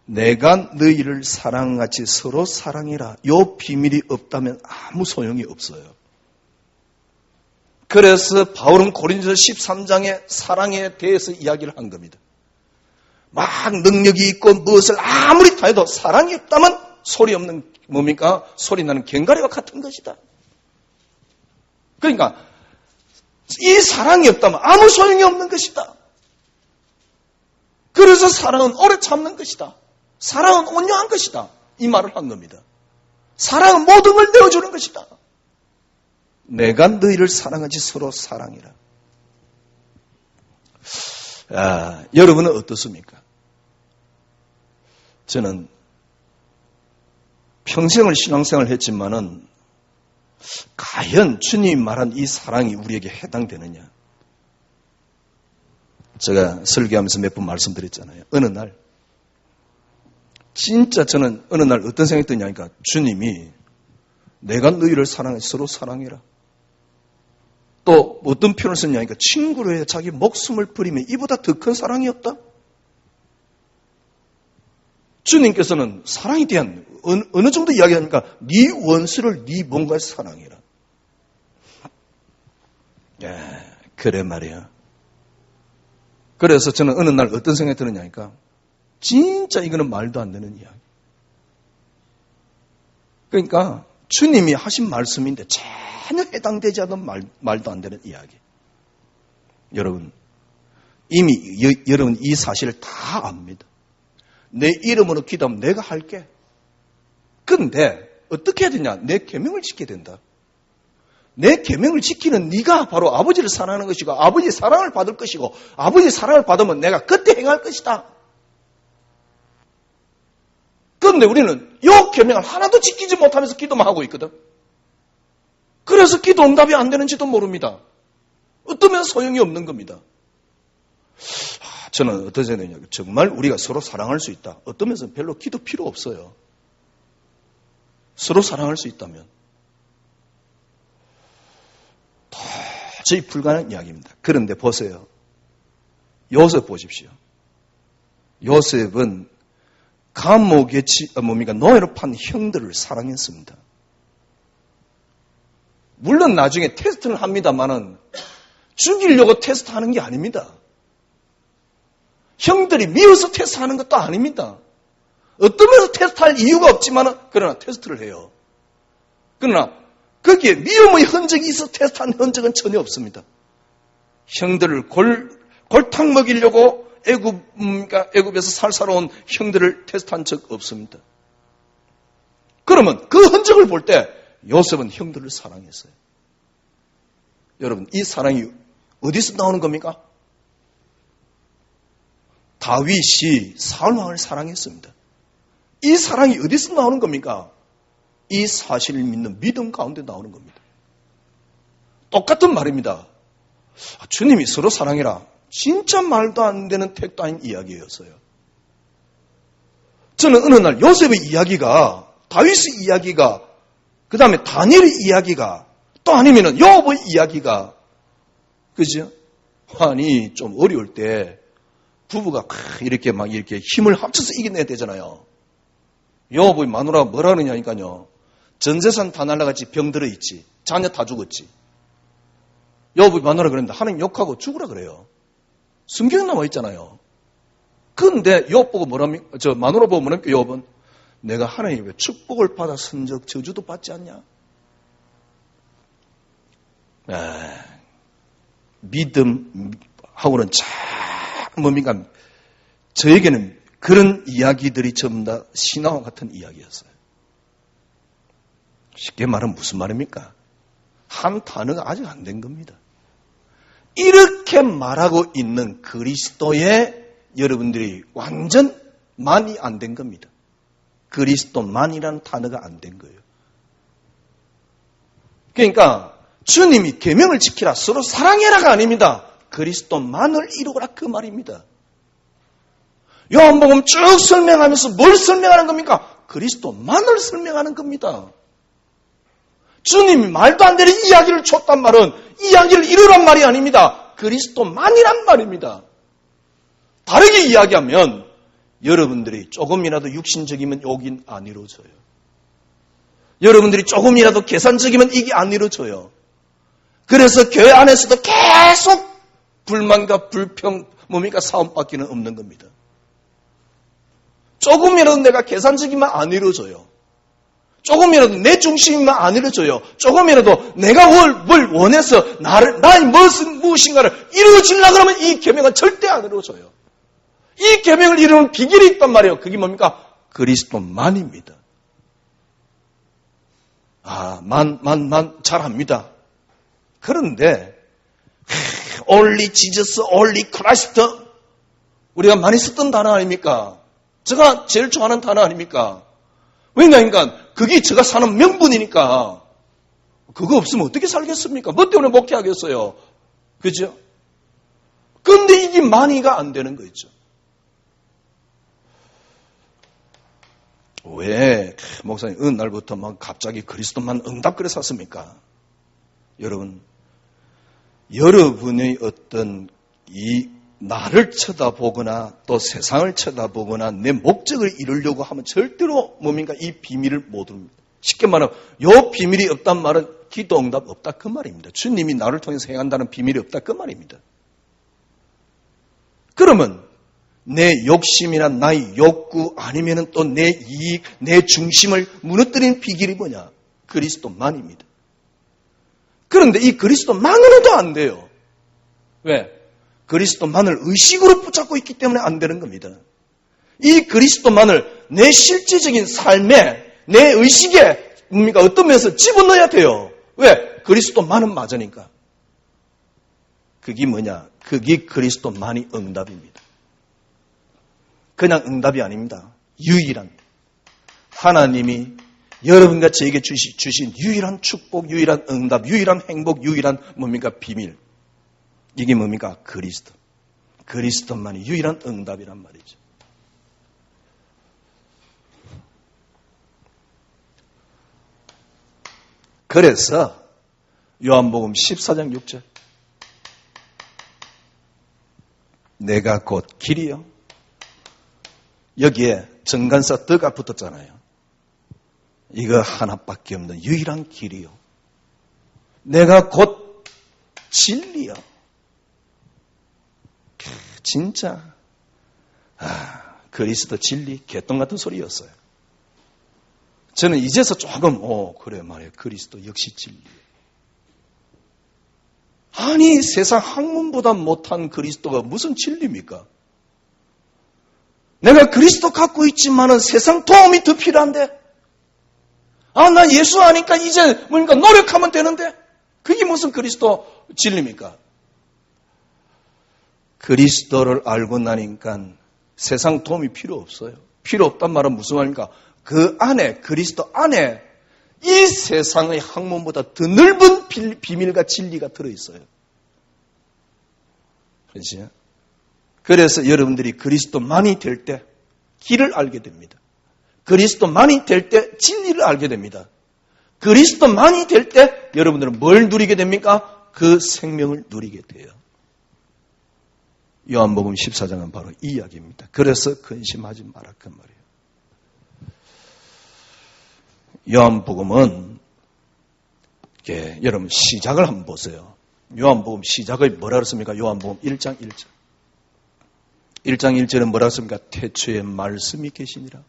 S1: 내가 너희를 사랑같이 서로 사랑해라. 이 비밀이 없다면 아무 소용이 없어요. 그래서 바울은 고린도서 13장에 사랑에 대해서 이야기를 한 겁니다. 막 능력이 있고 무엇을 아무리 다 해도 사랑이 없다면 소리 없는 뭡니까? 소리 나는 갱가리와 같은 것이다. 그러니까 이 사랑이 없다면 아무 소용이 없는 것이다. 그래서 사랑은 오래 참는 것이다. 사랑은 온유한 것이다. 이 말을 한 겁니다. 사랑은 모든 걸 내어주는 것이다. 내가 너희를 사랑하지 서로 사랑이라. 여러분은 어떻습니까? 저는 평생을 신앙생활을 했지만은 과연 주님이 말한 이 사랑이 우리에게 해당되느냐? 제가 설교하면서 몇 번 말씀드렸잖아요. 어느 날 진짜 저는 어느 날 어떤 생각이 드냐니까 주님이 내가 너희를 사랑해 서로 사랑해라. 또 어떤 표현을 썼냐니까 친구로 해 자기 목숨을 버리면 이보다 더 큰 사랑이 없다. 주님께서는 사랑에 대한 어느 정도 이야기하니까 네 원수를 네 몸과 사랑해라. 그래 말이야. 그래서 저는 어느 날 어떤 생각이 드느냐니까 진짜 이거는 말도 안 되는 이야기. 그러니까 주님이 하신 말씀인데 전혀 해당되지 않는 말도 안 되는 이야기. 여러분 이미 여러분 이 사실을 다 압니다. 내 이름으로 기도하면 내가 할게. 근데 어떻게 해야 되냐? 내 계명을 지켜야 된다. 내 계명을 지키는 네가 바로 아버지를 사랑하는 것이고 아버지의 사랑을 받을 것이고 아버지의 사랑을 받으면 내가 그때 행할 것이다. 그런데 우리는 이 계명을 하나도 지키지 못하면서 기도만 하고 있거든. 그래서 기도 응답이 안 되는지도 모릅니다. 어떠면 소용이 없는 겁니다. 저는 어떤 생각이냐면 정말 우리가 서로 사랑할 수 있다. 어떤 면에서는 별로 기도 필요 없어요. 서로 사랑할 수 있다면 도저히 불가능한 이야기입니다. 그런데 보세요. 요셉 보십시오. 요셉은 감옥에 노예로 판 형들을 사랑했습니다. 물론 나중에 테스트를 합니다만은 죽이려고 테스트하는 게 아닙니다. 형들이 미워서 테스트하는 것도 아닙니다. 어떤 면에서 테스트할 이유가 없지만은 그러나 테스트를 해요. 그러나 거기에 미움의 흔적이 있어 테스트한 흔적은 전혀 없습니다. 형들을 골탕 먹이려고 애굽에서 살살온 형들을 테스트한 적 없습니다. 그러면 그 흔적을 볼 때 요셉은 형들을 사랑했어요. 여러분 이 사랑이 어디서 나오는 겁니까? 다윗이 사울 왕을 사랑했습니다. 이 사랑이 어디서 나오는 겁니까? 이 사실을 믿는 믿음 가운데 나오는 겁니다. 똑같은 말입니다. 주님이 서로 사랑해라. 진짜 말도 안 되는 택도 아닌 이야기였어요. 저는 어느 날 요셉의 이야기가 다윗의 이야기가 그 다음에 다니엘의 이야기가 또 아니면은 요업의 이야기가 그죠? 아니 좀 어려울 때 부부가 이렇게 힘을 합쳐서 이겨내야 되잖아요. 요업의 마누라가 뭐라 그러냐니까요. 전 재산 다 날라갔지 병 들어있지 자녀 다 죽었지. 요업의 마누라가 그랬는데 하나님 욕하고 죽으라 그래요. 성경에 나와 있잖아요. 그런데 요업 보고 뭐랍니까? 마누라 보고 뭐랍니까? 요업은 내가 하나님의 축복을 받아 선적 저주도 받지 않냐? 믿음하고는 뭡니까? 저에게는 그런 이야기들이 전부 다 신화와 같은 이야기였어요. 쉽게 말하면 무슨 말입니까? 한 단어가 아직 안 된 겁니다. 이렇게 말하고 있는 그리스도에 여러분들이 완전 만이 안 된 겁니다. 그리스도만이라는 단어가 안 된 거예요. 그러니까 주님이 계명을 지키라, 서로 사랑해라가 아닙니다. 그리스도만을 이루어라 그 말입니다. 요한복음 쭉 설명하면서 뭘 설명하는 겁니까? 그리스도만을 설명하는 겁니다. 주님이 말도 안 되는 이야기를 줬단 말은 이야기를 이루란 말이 아닙니다. 그리스도만이란 말입니다. 다르게 이야기하면 여러분들이 조금이라도 육신적이면 여긴 안 이루어져요. 여러분들이 조금이라도 계산적이면 이게 안 이루어져요. 그래서 교회 안에서도 계속 불만과 불평, 싸움밖에는 없는 겁니다. 조금이라도 내가 계산적이면 안 이루어져요. 조금이라도 내 중심이면 안 이루어져요. 조금이라도 내가 뭘 원해서 나의 무엇인가를 이루어지려고 그러면 이 계명은 절대 안 이루어져요. 이 계명을 이루는 비결이 있단 말이에요. 그게 뭡니까? 그리스도만입니다. 잘합니다. 그런데 only Jesus, only Christ 우리가 많이 썼던 단어 아닙니까? 제가 제일 좋아하는 단어 아닙니까? 왜냐하니까 그게 제가 사는 명분이니까 그거 없으면 어떻게 살겠습니까? 뭐 때문에 목회하겠어요? 그죠? 그런데 이게 만이가 안 되는 거 있죠. 왜 목사님 어느 날부터 막 갑자기 그리스도만 응답글에 샀습니까? 여러분의 어떤 이 나를 쳐다보거나 또 세상을 쳐다보거나 내 목적을 이루려고 하면 절대로 이 비밀을 못 이룹니다. 쉽게 말하면 요 비밀이 없단 말은 기도 응답 없다 그 말입니다. 주님이 나를 통해서 행한다는 비밀이 없다 그 말입니다. 그러면 내 욕심이나 나의 욕구 아니면은 또 내 이익, 내 중심을 무너뜨리는 비결이 뭐냐? 그리스도만입니다. 그런데 이 그리스도만으로도 안 돼요. 왜? 그리스도만을 의식으로 붙잡고 있기 때문에 안 되는 겁니다. 이 그리스도만을 내 실제적인 삶에, 내 의식에 어떤 면에서 집어넣어야 돼요. 왜? 그리스도만은 맞으니까. 그게 뭐냐? 그게 그리스도만이 응답입니다. 그냥 응답이 아닙니다. 유일한 하나님이 여러분과 저에게 주신 유일한 축복, 유일한 응답, 유일한 행복, 유일한 비밀. 이게 그리스도. 그리스도만이 유일한 응답이란 말이죠. 그래서 요한복음 14장 6절 내가 곧 길이요. 여기에 정간사 덕가 붙었잖아요. 이거 하나밖에 없는 유일한 길이요. 내가 곧 진리요. 진짜 그리스도 진리 개똥 같은 소리였어요. 저는 이제서 조금 그래 말이에요. 그리스도 역시 진리. 아니 세상 학문보다 못한 그리스도가 무슨 진리입니까? 내가 그리스도 갖고 있지만은 세상 도움이 더 필요한데 나 예수 아니까 이제 노력하면 되는데 그게 무슨 그리스도 진리입니까? 그리스도를 알고 나니까 세상 도움이 필요 없어요. 필요 없단 말은 무슨 말입니까? 그 안에 그리스도 안에 이 세상의 학문보다 더 넓은 비밀과 진리가 들어있어요. 그렇죠? 그래서 여러분들이 그리스도만이 될 때 길을 알게 됩니다. 그리스도만이 될 때 진리를 알게 됩니다. 그리스도만이 될 때 여러분들은 뭘 누리게 됩니까? 그 생명을 누리게 돼요. 요한복음 14장은 바로 이 이야기입니다. 그래서 근심하지 마라 그 말이에요. 요한복음은 여러분 시작을 한번 보세요. 요한복음 시작을 뭐라 그랬습니까? 요한복음 1장 1절. 1장 1절은 뭐라 했습니까? 태초에 말씀이 계시니라.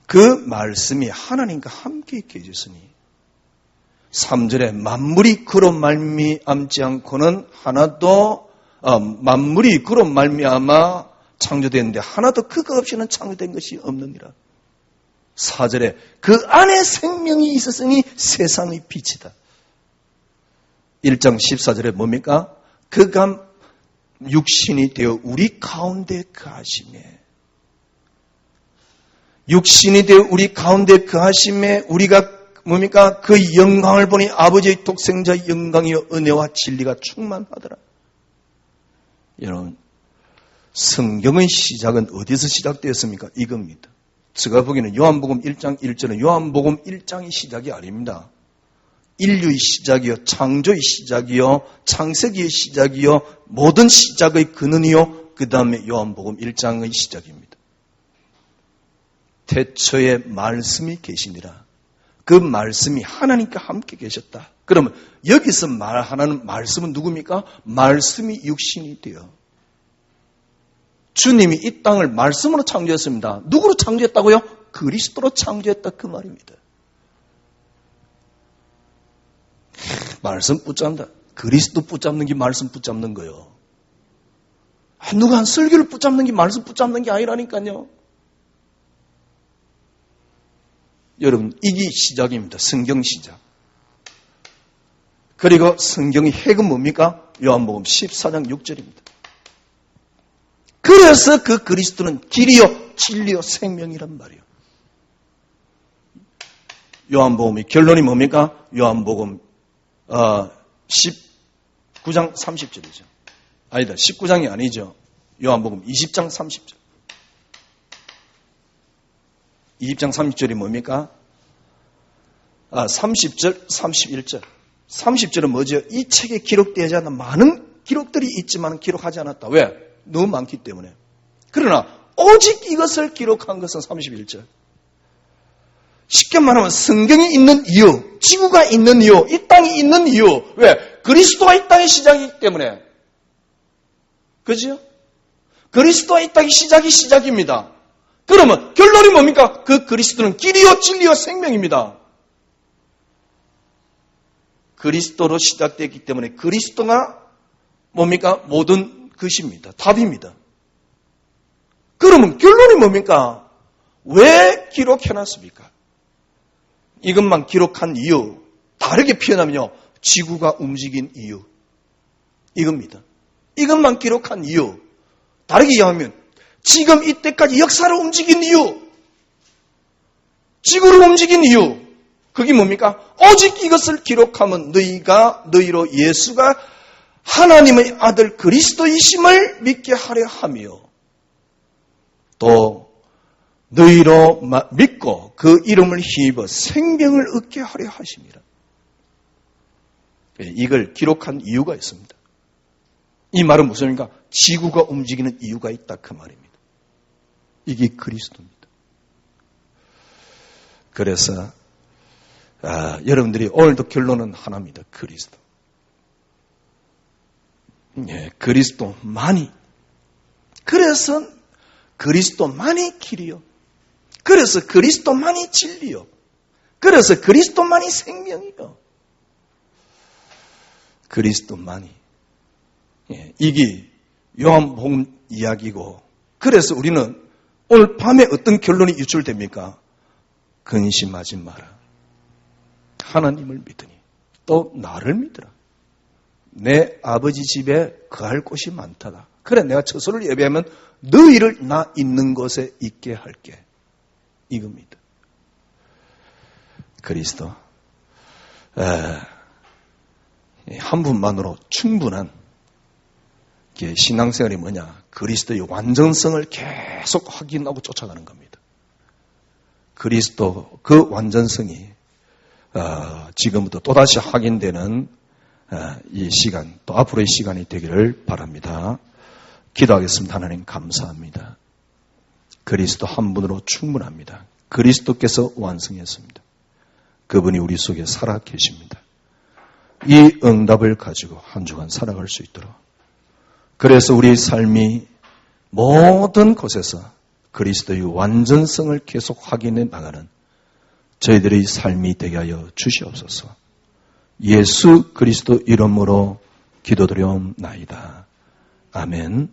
S1: 그 말씀이 하나님과 함께 계셨으니 3절에 만물이 그로 말미암지 않고는 하나도 만물이 그로 말미암아 창조되었는데 하나도 그거 없이는 창조된 것이 없느니라. 4절에 그 안에 생명이 있었으니 세상의 빛이다. 1장 14절에 뭡니까? 그가 육신이 되어 우리 가운데 거하심에, 육신이 되어 우리 가운데 거하심에 우리가 뭡니까? 그 영광을 보니 아버지의 독생자의 영광이요 은혜와 진리가 충만하더라. 여러분, 성경의 시작은 어디서 시작되었습니까? 이겁니다. 제가 보기에는 요한복음 1장 1절은 요한복음 1장의 시작이 아닙니다. 인류의 시작이요, 창조의 시작이요, 창세기의 시작이요, 모든 시작의 근원이요, 그 다음에 요한복음 1장의 시작입니다. 태초에 말씀이 계시니라. 그 말씀이 하나님과 함께 계셨다. 그러면 여기서 말하는 말씀은 누굽니까? 말씀이 육신이 되어. 주님이 이 땅을 말씀으로 창조했습니다. 누구로 창조했다고요? 그리스도로 창조했다 그 말입니다. 말씀 붙잡는다. 그리스도 붙잡는 게 말씀 붙잡는 거예요. 누가 한 설교를 붙잡는 게 말씀 붙잡는 게 아니라니까요. 여러분, 이게 시작입니다. 성경 시작. 그리고 성경의 핵은 뭡니까? 요한복음 14장 6절입니다. 그래서 그 그리스도는 길이요, 진리요, 생명이란 말이에요. 요한복음의 결론이 뭡니까? 요한복음 19장 30절이죠. 아니다, 19장이 아니죠. 요한복음 20장 30절. 20장 30절이 뭡니까? 30절, 31절. 30절은 뭐죠? 이 책에 기록되지 않은 많은 기록들이 있지만 기록하지 않았다. 왜? 너무 많기 때문에. 그러나 오직 이것을 기록한 것은 31절. 쉽게 말하면 성경이 있는 이유, 지구가 있는 이유, 이 땅이 있는 이유. 왜? 그리스도가 이 땅의 시작이기 때문에. 그죠? 그리스도가 이 땅의 시작입니다. 그러면 결론이 뭡니까? 그 그리스도는 길이요, 진리요, 생명입니다. 그리스도로 시작되었기 때문에 그리스도가 뭡니까? 모든 것입니다. 답입니다. 그러면 결론이 뭡니까? 왜 기록해놨습니까? 이것만 기록한 이유, 다르게 표현하면요, 지구가 움직인 이유, 이겁니다. 이것만 기록한 이유, 다르게 이야기하면 지금 이때까지 역사를 움직인 이유, 지구를 움직인 이유, 그게 뭡니까? 오직 이것을 기록하면 너희로 예수가 하나님의 아들 그리스도이심을 믿게 하려 하며 또 너희로 믿고 그 이름을 힘입어 생명을 얻게 하려 하심이라. 이걸 기록한 이유가 있습니다. 이 말은 무엇입니까? 지구가 움직이는 이유가 있다 그 말입니다. 이게 그리스도입니다. 그래서 여러분들이 오늘도 결론은 하나입니다. 그리스도. 예, 그리스도만이. 그래서 그리스도만이 길이요. 그래서 그리스도만이 진리요. 그래서 그리스도만이 생명이요. 그리스도만이. 예, 이게 요한복음 이야기고, 그래서 우리는 오늘 밤에 어떤 결론이 유출됩니까? 근심하지 마라. 하나님을 믿으니 또 나를 믿으라. 내 아버지 집에 거할 곳이 많다다. 그래, 내가 처소를 예배하면 너희를 나 있는 곳에 있게 할게. 이겁니다. 그리스도. 한 분만으로 충분한 신앙생활이 뭐냐? 그리스도의 완전성을 계속 확인하고 쫓아가는 겁니다. 그리스도 그 완전성이 지금부터 또다시 확인되는 이 시간, 또 앞으로의 시간이 되기를 바랍니다. 기도하겠습니다. 하나님 감사합니다. 그리스도 한 분으로 충분합니다. 그리스도께서 완성했습니다. 그분이 우리 속에 살아 계십니다. 이 응답을 가지고 한 주간 살아갈 수 있도록, 그래서 우리의 삶이 모든 곳에서 그리스도의 완전성을 계속 확인해 나가는 저희들의 삶이 되게 하여 주시옵소서. 예수 그리스도 이름으로 기도드려옵나이다. 아멘.